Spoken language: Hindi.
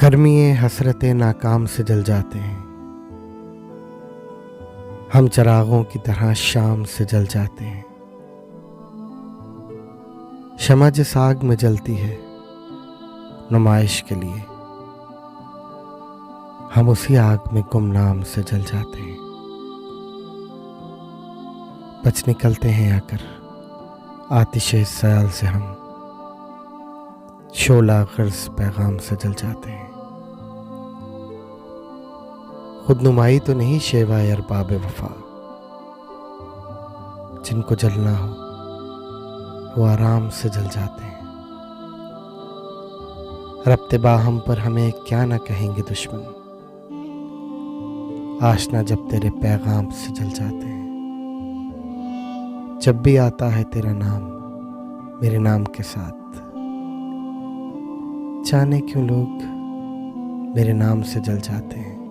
गर्मी हसरतें नाकाम से जल जाते हैं, हम चरागों की तरह शाम से जल जाते हैं। शमा जिस आग में जलती है नुमाइश के लिए, हम उसी आग में गुमनाम से जल जाते हैं। बच निकलते हैं आकर आतिशे सयाल से, हम शोला गर्ज पैगाम से जल जाते हैं। खुद नुमाई तो नहीं शेवाए अरबाब वफा, जिनको जलना हो वो आराम से जल जाते हैं। रब्ते बाहम पर हमें क्या न कहेंगे दुश्मन, आशना जब तेरे पैगाम से जल जाते हैं। जब भी आता है तेरा नाम मेरे नाम के साथ, जाने क्यों लोग मेरे नाम से जल जाते हैं।